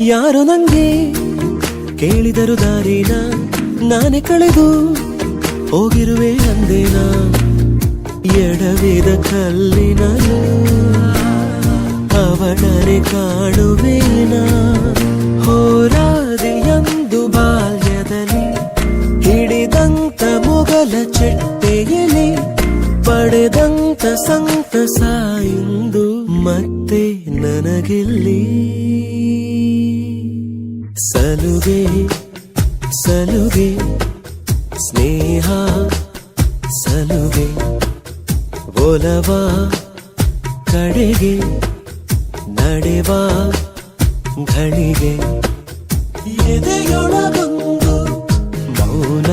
ಯಾರು ನಂಗೆ ಕೇಳಿದರು ದಾರಿನ ನಾನೇ ಕಳೆದು ಹೋಗಿರುವೆ ಅಂದೇನ ಎಡವಿದ ಕಲ್ಲಿನಲು ಅವಳನೆ ಕಾಣುವೇನ ಹೋರಾದಿಯಂದು ಬಾಲ್ಯದಲ್ಲಿ ಹಿಡಿದಂತ ಮೊಗಲ ಚೆಟ್ಟೆಯಲ್ಲಿ ಪಡೆದಂತ ಸಂತಸ ಇಂದು ಮತ್ತೆ ನನಗಿಲ್ಲಿ ಸಲುಗೆ ಸಲುಗೆ ಸ್ನೇಹ ಸಲುಗೆ ಒಲವ ಕಡೆಗೆ ನಡೆವ ಘಳಿಗೆ ಎದೆಯೊಳಗೊಂದು ಮೌನ